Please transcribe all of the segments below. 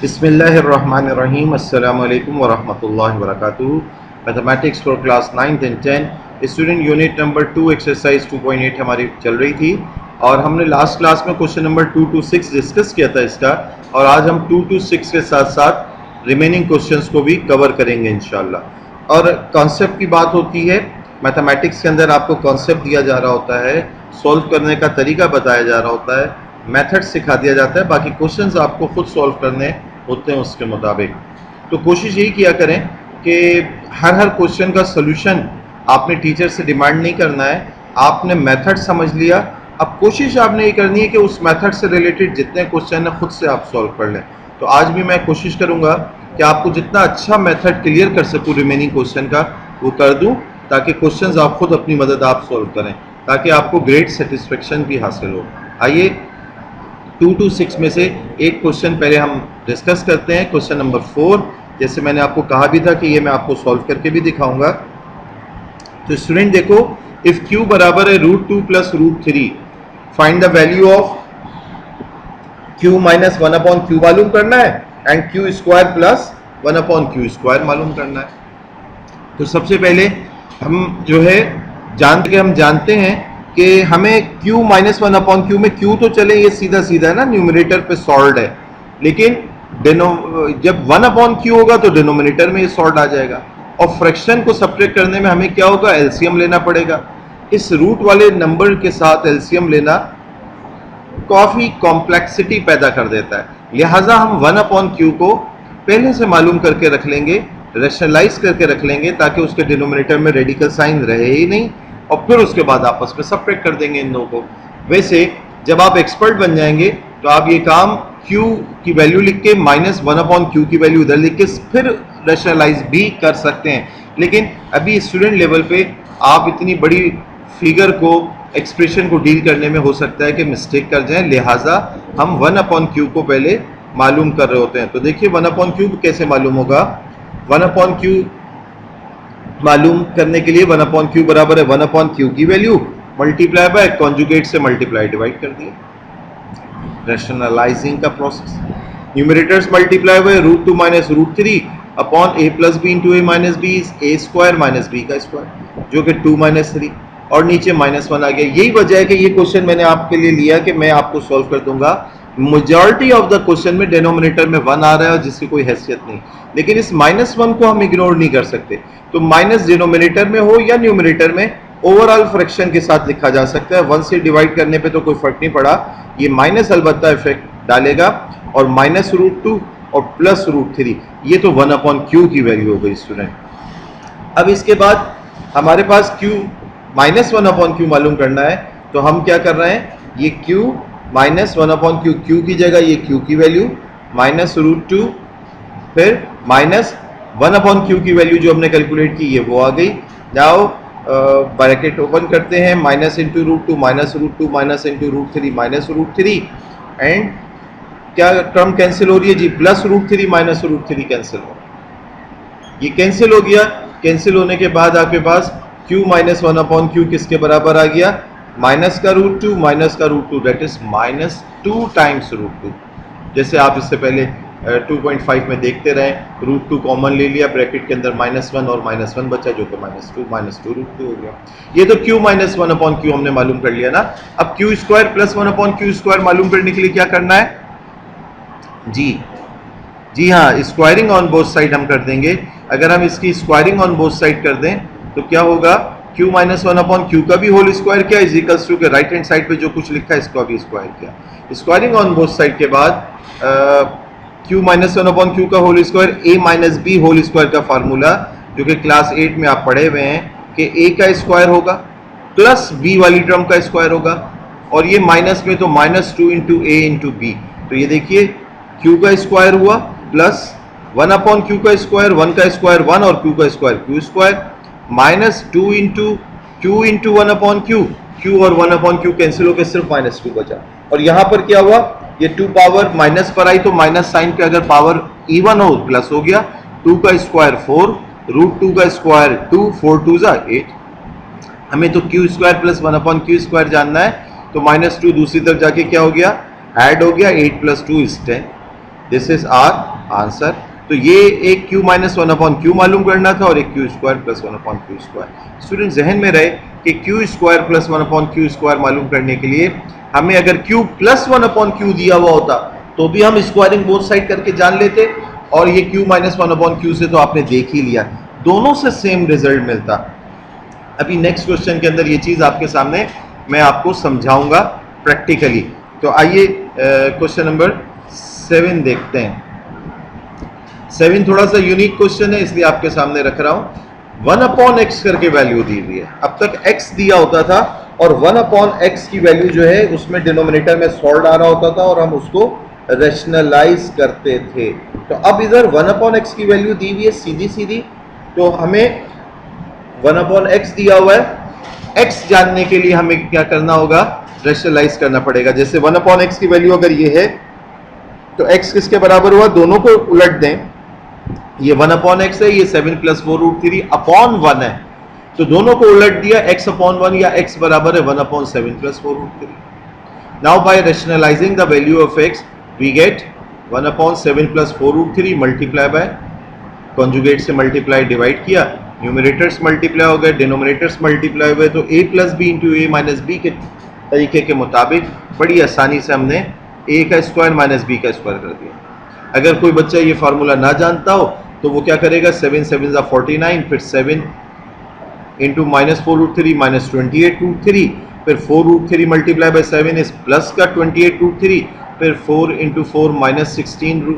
बिस्मिल्लाहिर्रहमानिर्रहीम अस्सलामु अलैकुम वरहमतुल्लाहि वबरकातुहू। Mathematics for class 9th and 10 student unit number 2 exercise 2.8 हमारी चल रही थी और हमने लास्ट क्लास में क्वेश्चन नंबर 2 to 6 डिस्कस किया था इसका, और आज हम 2 to 6 के साथ साथ रिमेनिंग क्वेश्चंस को भी कवर करेंगे इंशाल्लाह। और कॉन्सेप्ट की बात होती है, मैथमेटिक्स के अंदर आपको कॉन्सेप्ट दिया जा रहा होता है, सॉल्व करने का तरीका बताया जा रहा होता है, मेथड सिखा दिया जाता है, बाकी क्वेश्चंस आपको खुद सॉल्व करने होते हैं उसके मुताबिक। तो कोशिश यही किया करें कि हर क्वेश्चन का सोल्यूशन आपने टीचर से डिमांड नहीं करना है, आपने मेथड समझ लिया, अब कोशिश आपने ये करनी है कि उस मेथड से रिलेटेड जितने क्वेश्चन हैं खुद से आप सॉल्व कर लें। तो आज भी मैं कोशिश करूंगा कि आपको जितना अच्छा मेथड क्लियर कर सकूं रिमेनिंग क्वेश्चन का वो कर दूं, ताकि क्वेश्चंस आप खुद अपनी मदद आप सॉल्व करें, ताकि आपको ग्रेट सेटिस्फेक्शन भी हासिल हो। आइए 2 to 6 में से एक क्वेश्चन पहले हम डिस्कस करते हैं, क्वेश्चन नंबर 4। जैसे मैंने आपको कहा भी था कि ये मैं आपको सॉल्व करके भी दिखाऊंगा। तो स्टूडेंट देखो, इफ q बराबर है √2 plus √3, find the value of q minus 1/q मालूम करना है and q square plus 1/q square मालूम करना है। तो सबसे पहले हम जो है जानते हैं कि हमें q माइनस 1/q में q तो चले ये सीधा सीधा है ना, न्यूमरेटर पे सॉल्व है, लेकिन जब 1/q होगा तो डिनोमिनेटर में ये सॉल्व आ जाएगा, और फ्रैक्शन को सब्ट्रैक्ट करने में हमें क्या होगा, एलसीएम लेना पड़ेगा। इस रूट वाले नंबर के साथ एलसीएम लेना काफ़ी कॉम्प्लेक्सिटी पैदा कर देता है, लिहाजा हम 1/q को पहले से मालूम करके रख लेंगे, रेशनलाइज करके रख लेंगे, ताकि उसके डिनोमिनेटर में रेडिकल साइन रहे ही नहीं, और फिर उसके बाद आपस में सब्ट्रैक्ट कर देंगे इन दो को। वैसे जब आप एक्सपर्ट बन जाएंगे तो आप ये काम q की वैल्यू लिख के माइनस 1/q की वैल्यू इधर लिख के फिर रेशनलाइज भी कर सकते हैं, लेकिन अभी स्टूडेंट लेवल पे आप इतनी बड़ी फिगर को, एक्सप्रेशन को डील करने में हो सकता है कि मिस्टेक कर जाएं, लिहाजा हम 1/q को पहले मालूम कर रहे होते हैं। तो देखिए 1/q कैसे मालूम होगा। 1/q मालूम करने के लिए 1/q बराबर है 1/q की वैल्यू मल्टीप्लाई बाय कॉन्जुगेट से मल्टीप्लाई डिवाइड कर दिया, रैशनलाइजिंग का process. Numerators multiply by √2 minus √3 upon a plus B into A minus B is a square minus b का स्क्वायर, जो कि 2 माइनस 3, और नीचे -1 आ गया। यही वजह है कि ये क्वेश्चन मैंने आपके लिए लिया कि मैं आपको सॉल्व कर दूंगा। मेजॉरिटी ऑफ द क्वेश्चन में डिनोमिनेटर में 1 आ रहा है और जिसकी कोई हैसियत नहीं, लेकिन इस -1 को हम इग्नोर नहीं कर सकते। तो माइनस डिनोमिनेटर में हो या न्यूमरेटर में, ओवरऑल फ्रैक्शन के साथ लिखा जा सकता है। 1 से डिवाइड करने पे तो कोई फर्क नहीं पड़ा, ये माइनस अलबत्ता इफेक्ट डालेगा, और माइनस √2 और प्लस √3, ये तो 1/q की वैल्यू हो गई स्टूडेंट। अब इसके बाद हमारे पास q माइनस 1/q मालूम करना है, तो हम क्या कर रहे हैं, ये q माइनस 1/q, q की जगह ये q की वैल्यू माइनस √2, फिर माइनस 1/q की वैल्यू जो हमने कैलकुलेट की ये वो आ गई। नाउ ब्रैकेट ओपन करते हैं, minus into √2 minus √2 minus into √3 minus √3, and क्या टर्म कैंसिल हो रही है जी, प्लस √3 माइनस √3 कैंसिल हो, ये कैंसिल हो गया। कैंसिल होने के बाद आपके पास q माइनस 1/q किसके बराबर आ गया, माइनस का √2 माइनस का √2, दैट इज -2 टाइम्स √2। जैसे आप इससे पहले 2.5 में देखते रहे, √2 कॉमन ले लिया, ब्रैकेट के अंदर -1 और -1 बचा, जो कि -2 √2 हो गया। ये तो q माइनस 1/q हमने मालूम कर लिया ना। अब q square plus 1/q square मालूम करने के लिए क्या करना है जी हाँ, स्क्वायरिंग ऑन बोथ साइड हम कर देंगे। अगर हम इसकी स्क्वायरिंग ऑन बोथ साइड कर दें तो क्या होगा, q माइनस 1/q का भी होल स्क्वायर किया इज इक्वल्स टू के राइट हैंड साइड पे जो कुछ लिखा है इसका भी स्क्वायर किया। स्क्वायरिंग ऑन बोथ साइड के बाद q माइनस 1/q का whole square a minus b whole square का फार्मूला, जो कि क्लास 8 में आप पढ़े हुए हैं कि a का स्क्वायर होगा प्लस b वाली टर्म का स्क्वायर होगा, और ये माइनस में तो -2 इंटू a इंटू b। तो ये देखिए q का स्क्वायर हुआ प्लस 1/q का स्क्वायर, 1 का स्क्वायर 1 और q का square q square, minus 2 into q into 1/q, q और 1/q कैंसिल होकर सिर्फ -2 बचा। और यहाँ पर क्या हुआ, ये 2 पावर माइनस पर आई तो माइनस साइन पे अगर पावर इवन हो प्लस हो गया, 2 का स्क्वायर 4, √2 का स्क्वायर 2, 4 2 8। हमें तो q square plus 1/q square जानना है, तो -2 दूसरी तरफ जाके क्या हो गया, ऐड हो गया, 8 + 2 = 10। This is our answer. तो ये एक q minus one upon Q मालूम करना था और एक Q square plus one upon Q square. Student जहन में रहे कि Q square plus one upon Q square मालूम करने के लिए हमें अगर q plus one upon Q दिया हुआ होता तो भी हम स्क्वायरिंग बोथ साइड करके जान लेते, और ये q minus one upon Q से तो आपने देख ही लिया, दोनों से सेम रिजल्ट मिलता। अभी नेक्स्ट क्वेश्चन के अंदर ये चीज आपके सामने मैं आपको समझाऊंगा प्रैक्टिकली। तो आइए क्वेश्चन नंबर 7 देखते हैं। 7 थोड़ा सा यूनिक क्वेश्चन है इसलिए आपके सामने रख रहा हूं। 1 अपॉन एक्स करके वैल्यू दी हुई है। अब तक x दिया होता था और 1 अपॉन एक्स की वैल्यू जो है उसमें डिनोमिनेटर में सॉल्व आ रहा होता था और हम उसको रैशनलाइज करते थे। तो अब इधर 1 अपॉन एक्स की वैल्यू दी हुई है सीधी सीधी, तो हमें 1 अपॉन एक्स दिया हुआ है, x जानने के लिए हमें क्या करना होगा, रैशनलाइज करना पड़ेगा। जैसे 1 अपॉन एक्स की वैल्यू अगर ये है तो x किसके बराबर हुआ, दोनों को उलट दें। ये 1 अपॉन एक्स है, ये 7 प्लस 4 रूट 3 अपॉन 1 है, तो दोनों को उलट दिया, x अपॉन 1 या x बराबर है 1 upon 7 plus 4 root 3। Now by rationalising the value of x we get 1 upon 7 plus 4 root 3 multiply by conjugate से मल्टीप्लाई डिवाइड किया, न्यूमरेटर्स मल्टीप्लाई हो गए, डिनोमिनेटर्स मल्टीप्लाई हुए, तो a plus B into A minus B के तरीके के मुताबिक बड़ी आसानी से हमने a का स्क्वायर माइनस बी का स्क्वायर कर दिया। अगर कोई बच्चा ये फार्मूला ना जानता हो तो वो क्या करेगा, 7 7 ज़ा 49, फिर 7 into minus 4 root 3 minus 28 root 3, फिर 4 रूट 3 मल्टीप्लाई बाय 7 इस प्लस का 28 रूट 3, फिर 4 इंटू 4 माइनस 16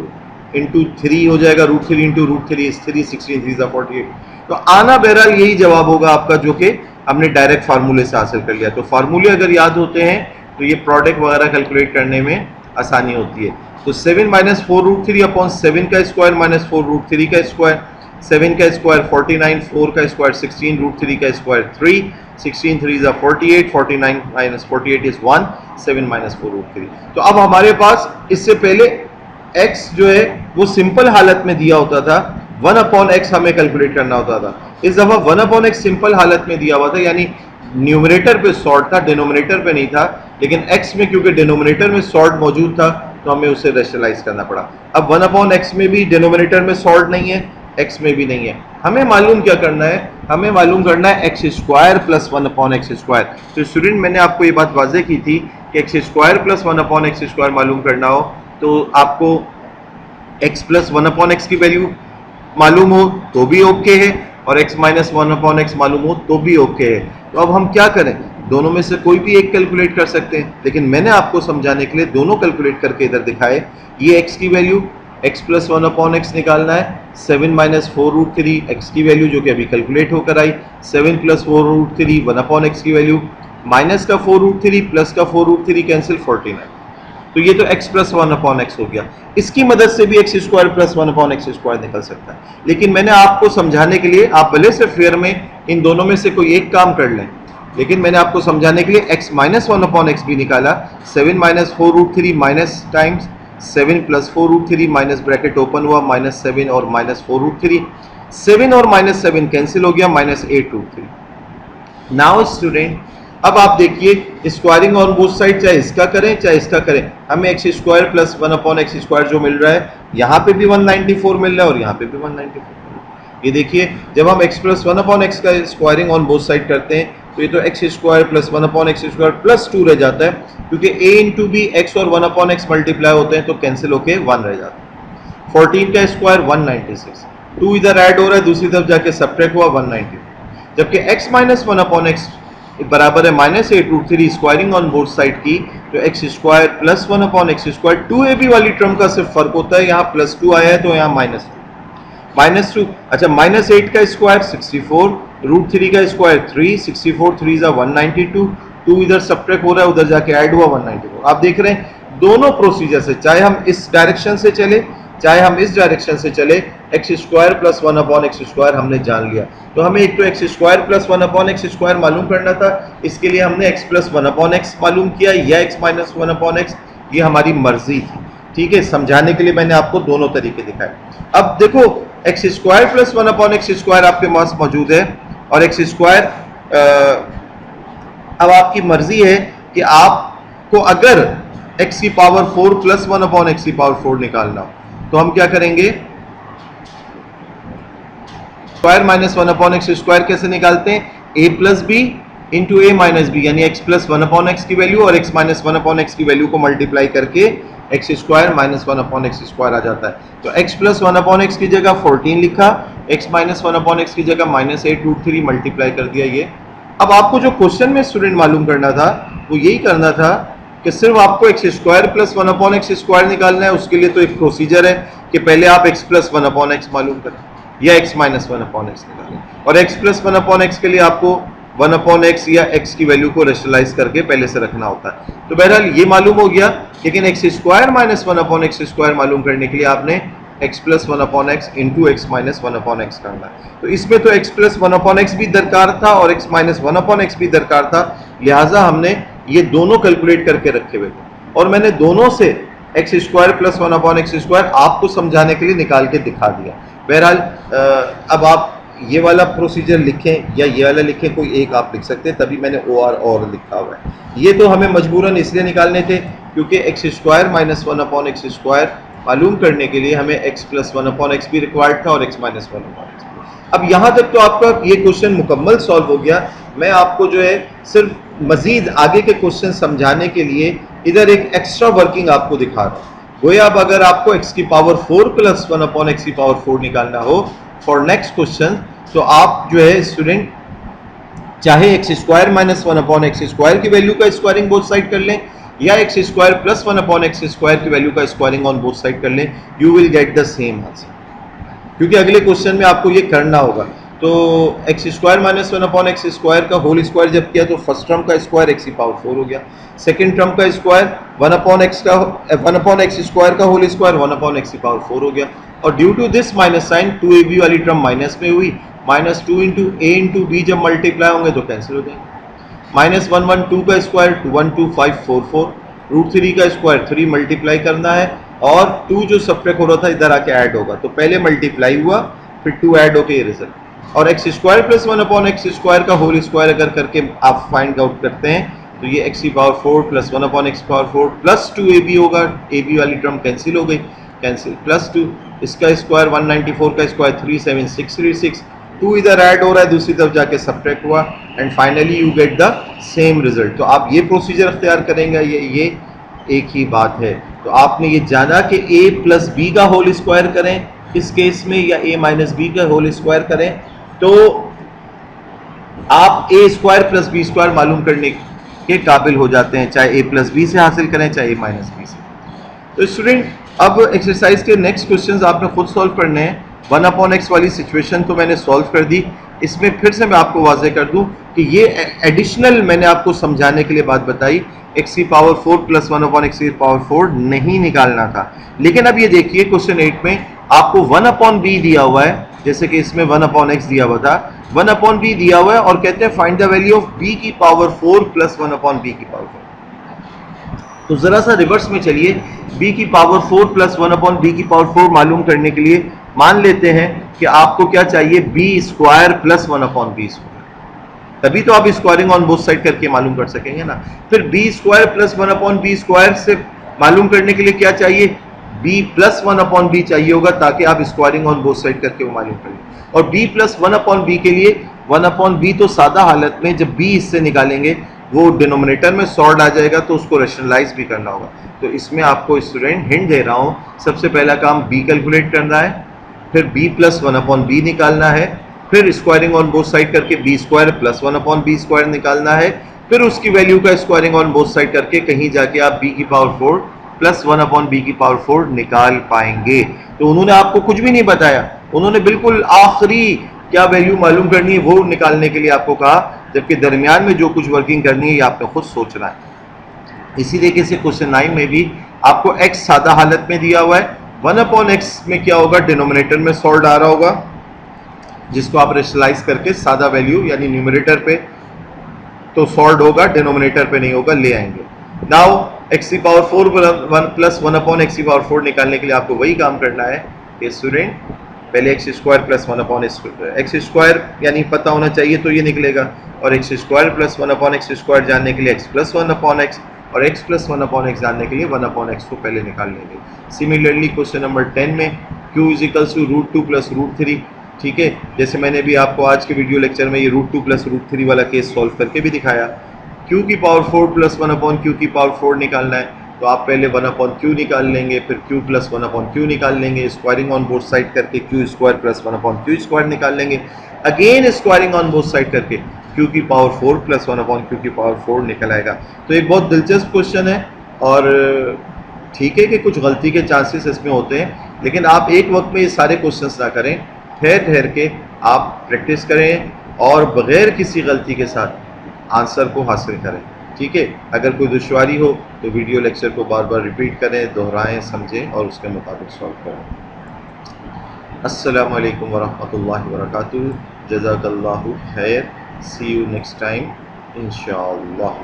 इंटू 3 हो जाएगा, रूट 3 इंटू रूट 3 इस 3 16 3 ज़ा 48। तो आना बहरहाल यही जवाब होगा आपका, जो कि हमने डायरेक्ट फार्मूले से हासिल कर लिया। तो फार्मूले अगर याद होते हैं तो ये प्रोडक्ट वगैरह कैलकुलेट करने में आसानी होती है। तो 7 माइनस 4 रूट 3 अपॉन 7 का स्क्वायर माइनस 4 रूट 3 का स्क्वायर, 7 का स्क्वायर 49, 4 का स्क्वायर 16, रूट 3 का स्क्वायर 3, 16 3 ज़ा 48, 49 माइनस 48 इज 1, 7 माइनस 4 रूट 3। तो अब हमारे पास इससे पहले x जो है वो सिंपल हालत में दिया होता था, 1 अपॉन एक्स हमें कैलकुलेट करना होता था। इस दफा 1 अपॉन एक्स सिंपल हालत में दिया हुआ था, यानी न्यूमरेटर पे सॉर्ट था, डिनोमिनेटर पे नहीं था, लेकिन x में क्योंकि डिनोमिनेटर में सॉर्ट मौजूद था तो हमें उसे रैशनलाइज करना पड़ा। अब 1 अपॉन एक्स में भी डिनोमिनेटर में सॉल्ट नहीं है, x में भी नहीं है, हमें मालूम क्या करना है, हमें मालूम करना है x square plus 1 upon x square. तो स्टूडेंट मैंने आपको ये बात वाजे की थी कि x square plus 1 upon x square मालूम करना हो तो आपको x प्लस 1 अपॉन एक्स की वैल्यू मालूम हो तो भी ओके है, और x माइनस 1 अपॉन एक्स मालूम हो तो भी ओके है। तो अब हम क्या करें, दोनों में से कोई भी एक कैलकुलेट कर सकते हैं, लेकिन मैंने आपको समझाने के लिए दोनों कैलकुलेट करके इधर दिखाए। ये x की वैल्यू x प्लस 1 अपॉन एक्स निकालना है, 7 माइनस 4 रूट 3 x की वैल्यू जो कि अभी कैलकुलेट होकर आई, 7 प्लस 4 रूट 3 1 अपॉन एक्स की वैल्यू, माइनस का 4 रूट 3 प्लस का 4 रूट 3 कैंसिल 49। तो ये तो x प्लस 1 अपॉन एक्स हो गया। इसकी मदद से भी x square plus 1 upon x square निकल सकता है, लेकिन मैंने आपको समझाने के लिए, आप भले से फेयर में इन दोनों में से कोई एक काम कर लें, लेकिन मैंने आपको समझाने के लिए x माइनस 1 अपॉन एक्स भी निकाला, 7 minus 4 root 3 minus times 7 plus 4 root 3 minus bracket open हुआ माइनस 7 और माइनस 4 रूट 3, 7 और माइनस 7 कैंसिल हो गया, माइनस 8 रूट 3। नाउ स्टूडेंट अब आप देखिए स्क्वायरिंग ऑन बोथ साइड, चाहे इसका करें चाहे इसका करें, हमें x square plus 1 upon x square जो मिल रहा है, यहाँ पे भी 194 मिल रहा है और यहाँ पे भी 194। ये देखिए जब हम x प्लस 1 अपॉन एक्स का स्क्वायरिंग ऑन बोथ साइड करते हैं तो ये तो X square plus 1 upon x square plus 2 रह जाता है, क्योंकि a इंटू बी एक्स और 1 अपॉन एक्स मल्टीप्लाई होते हैं तो कैंसिल होके 1 रह जाता है। 14 का स्क्वायर 196, 2 इधर ऐड हो रहा है, दूसरी तरफ जाके सब्ट्रैक्ट हुआ 190, जबकि x माइनस 1 अपॉन एक्स बराबर है minus 8 root 3, squaring on both side की, तो X square plus 1 upon x square 2ab वाली टर्म का सिर्फ फर्क होता है, यहाँ प्लस 2 आया है तो यहाँ माइनस 2। अच्छा माइनस 8 का स्क्वायर 64, रूट 3 का स्क्वायर 3, 64 3 ज़ा 192, 2 इधर सब्ट्रैक्ट हो रहा है उधर जाके ऐड हुआ 194। आप देख रहे हैं दोनों प्रोसीजर से, चाहे हम इस डायरेक्शन से चले चाहे हम इस डायरेक्शन से चले, x square plus 1 upon x square हमने जान लिया। तो हमें एक तो X square plus 1 upon x square मालूम करना था, इसके लिए हमने एक्स प्लस 1 अपॉन एक्स मालूम किया या एक्स माइनस 1 अपॉन एक्स, ये हमारी मर्जी थी। ठीक है, समझाने के लिए मैंने आपको दोनों तरीके दिखाए। अब देखो x square plus 1 upon x square आपके पास मौजूद है और एक्स स्क्वायर, अब आपकी मर्जी है कि आपको अगर x की पावर 4 प्लस 1 अपॉन एक्स की पावर 4 निकालना हो तो हम क्या करेंगे, square minus 1 upon x square कैसे निकालते हैं, a plus B into A minus B, यानी x प्लस 1 अपॉन एक्स की वैल्यू और x माइनस 1 अपॉन एक्स की वैल्यू को मल्टीप्लाई करके x square minus 1 upon x square आ जाता है। तो x प्लस 1 अपॉन एक्स की जगह 14 लिखा, x माइनस 1 अपॉन एक्स की जगह माइनस 8√3 मल्टीप्लाई कर दिया ये। अब आपको जो क्वेश्चन में स्टूडेंट मालूम करना था वो यही करना था कि सिर्फ आपको x square plus 1 upon x square निकालना है। उसके लिए तो एक प्रोसीजर है कि पहले आप x प्लस 1 अपॉन एक्स मालूम करें या x माइनस 1 अपॉन एक्स निकालें, और x प्लस 1 अपॉन एक्स के लिए आपको 1 अपॉन एक्स या x की वैल्यू को रेशनलाइज करके पहले से रखना होता है। तो बहरहाल ये मालूम हो गया, लेकिन x square minus 1 upon x square मालूम करने के लिए आपने x प्लस 1 upon x into x minus 1 upon x करना है। तो इसमें तो x प्लस 1 अपॉन एक्स भी दरकार था और x माइनस 1 अपॉन एक्स भी दरकार था, लिहाजा हमने ये दोनों कैलकुलेट करके रखे हुए थे और मैंने दोनों से x square plus 1 upon x square आपको समझाने के लिए निकाल के दिखा दिया। बहरहाल अब आप ये वाला प्रोसीजर लिखें या ये वाला लिखें, कोई एक आप लिख सकते हैं, तभी मैंने ओ आर और लिखा हुआ है। ये तो हमें मजबूरन इसलिए निकालने थे क्योंकि x square minus 1 upon x square मालूम करने के लिए हमें एक्स प्लस 1 अपॉन एक्स भी रिक्वायर्ड था और एक्स माइनस 1 अपॉन एक्स। अब यहाँ तक तो आपका ये क्वेश्चन मुकम्मल सॉल्व हो गया। मैं आपको जो है सिर्फ मजीद आगे के क्वेश्चन समझाने के लिए इधर एक एक्स्ट्रा वर्किंग आपको दिखा रहा हूँ। गोया अब अगर आपको x की पावर 4 प्लस 1 अपॉन एक्स की पावर 4 निकालना हो फॉर नेक्स्ट क्वेश्चन, तो आप जो है स्टूडेंट चाहे x square minus 1 upon x square की वैल्यू का स्क्वायरिंग बोथ साइड कर लें या x square plus 1 upon x square की वैल्यू का स्क्वायरिंग ऑन बोथ साइड कर लें, you will get the same answer, क्योंकि अगले क्वेश्चन में आपको ये करना होगा। तो X square minus 1 upon x square का होल स्क्वायर जब किया तो फर्स्ट टर्म का स्क्वायर एक्स की पावर 4 हो गया, सेकंड टर्म का स्क्वायर 1 अपॉन एक्स स्क्वायर का होल स्क्वायर 1 अपॉन एक्स की पावर 4 हो गया, और due to this minus sign 2ab वाली टर्म माइनस में हुई, minus 2 into a into b जब मल्टीप्लाई होंगे तो कैंसिल हो जाएंगे, माइनस 112 का स्क्वायर 212,544, √3 का स्क्वायर 3 मल्टीप्लाई करना है और 2 जो सब्ट्रैक्ट हो रहा था इधर आके ऐड होगा, तो पहले मल्टीप्लाई हुआ फिर 2 ऐड होके ये रिजल्ट, और x square plus 1 upon x square का होल स्क्वायर अगर करके आप फाइंड आउट करते हैं तो ये एक्स की power 4 plus 1 upon x power 4 plus 2ab होगा, ab वाली टर्म कैंसिल हो गई, कैंसिल, प्लस 2 इसका स्क्वायर 194 का स्क्वायर 37636, 2 इधर ऐड हो रहा है दूसरी तरफ जाके सब्ट्रैक्ट हुआ and finally you get the same result. तो आप ये प्रोसीजर अख्तियार करेंगे, ये एक ही बात है। तो आपने ये जाना कि a प्लस बी का होल स्क्वायर करें इस केस में या a माइनस बी का होल स्क्वायर करें, तो आप a square plus B square मालूम करने के काबिल हो जाते हैं, चाहे a प्लस बी से हासिल करें चाहे a माइनस बी से। तो स्टूडेंट अब एक्सरसाइज के नेक्स्ट क्वेश्चंस आपने खुद सॉल्व करने हैं। 1 अपॉन एक्स वाली सिचुएशन तो मैंने सॉल्व कर दी, इसमें फिर से मैं आपको वाज़ेह कर दूं कि ये एडिशनल मैंने आपको समझाने के लिए बात बताई, एक्स की पावर 4 प्लस 1 अपॉन एक्स की पावर 4 नहीं निकालना था। लेकिन अब ये देखिए क्वेश्चन 8 में आपको 1 अपॉन बी दिया हुआ है, जैसे कि इसमें 1 अपॉन एक्स दिया हुआ था, 1 अपॉन बी दिया हुआ है और कहते हैं find the value of B की पावर 4 प्लस 1 अपॉन बी की पावर 4। तो जरा सा रिवर्स में चलिए, b की पावर 4 प्लस 1 अपॉन बी की पावर 4 मालूम करने के लिए मान लेते हैं कि आपको क्या चाहिए, b square plus 1 upon B square, तभी तो आप स्क्वायरिंग ऑन बोथ साइड करके मालूम कर सकेंगे ना। फिर b square plus 1 upon B square से मालूम करने के लिए क्या चाहिए, b प्लस 1 अपॉन बी चाहिए होगा ताकि आप स्क्वायरिंग ऑन बोथ साइड करके वो मालूम करें। और b प्लस 1 अपॉन बी के लिए 1 अपॉन बी तो सादा हालत में जब b इससे निकालेंगे वो डिनोमिनेटर में सॉल्व आ जाएगा, तो उसको रेशनलाइज भी करना होगा। तो इसमें आपको स्टूडेंट हिंट दे रहा हूँ, सबसे पहला काम b कैलकुलेट करना है, फिर b प्लस 1 अपॉन बी निकालना है, फिर स्क्वायरिंग ऑन बोथ साइड करके b square plus 1 upon B square निकालना है, फिर उसकी वैल्यू का स्क्वायरिंग ऑन बोथ साइड करके कहीं जाके आप b की पावर 4 प्लस 1 अपॉन बी की पावर 4 निकाल पाएंगे। तो उन्होंने आपको कुछ भी नहीं बताया, उन्होंने बिल्कुल आखिरी क्या वैल्यू मालूम करनी है वो निकालने के लिए आपको कहा, जबकि दरमियान में जो कुछ वर्किंग करनी है ये आपने खुद सोचना है। इसी तरीके से क्वेश्चन 9 में भी आपको x सादा हालत में दिया हुआ है, 1 अपॉन एक्स में क्या होगा, डिनोमिनेटर में सॉल्व आ रहा होगा, जिसको आप रेशनलाइज करके सादा वैल्यू यानी न्यूमरेटर पे तो सॉल्व होगा, डिनोमिनेटर पे नहीं होगा, ले आएंगे। नाउ x की पावर 4 प्लस 1 अपॉन एक्स की पावर 4 निकालने के लिए आपको वही काम करना है कि स्टूडेंट पहले x square plus 1 upon x square यानी पता होना चाहिए तो ये निकलेगा, और x square plus 1 upon x square जानने के लिए एक्स प्लस 1 अपॉन एक्स, और x प्लस 1/x जानने के लिए 1/x को पहले निकाल लेंगे। सिमिलरली क्वेश्चन नंबर 10 में q इज इक्वल्स टू √2 + √3, ठीक है। जैसे मैंने भी आपको आज के वीडियो लेक्चर में ये √2 + √3 वाला केस सॉल्व करके भी दिखाया। q की पावर 4 + 1/q की पावर 4 निकालना है, तो आप पहले 1/q निकाल लेंगे, फिर q + 1/q निकाल लेंगे, स्क्वायरिंग ऑन बोथ साइड करके q² + 1/q² निकाल लेंगे, again squaring on both side करके q की पावर 4 + 1/q की पावर 4 निकल आएगा। तो एक बहुत दिलचस्प क्वेश्चन है और ठीक है कि कुछ गलती के चांसेस इसमें होते हैं, लेकिन आप एक वक्त में ये सारे क्वेश्चंस ना करें, ठहर ठहर के आप प्रैक्टिस करें और बगैर किसी गलती के साथ आंसर को हासिल करें, ठीक है। अगर कोई दुश्वारी हो तो वीडियो लेक्चर को बार बार रिपीट करें, दोहराएं, समझें और उसके मुताबिक सॉल्व करें। अस्सलामु अलैकुम वरहमतुल्लाहि वबरकातुहू। जज़ाकल्लाहु खैर। सी यू नेक्स्ट टाइम इंशाअल्लाह।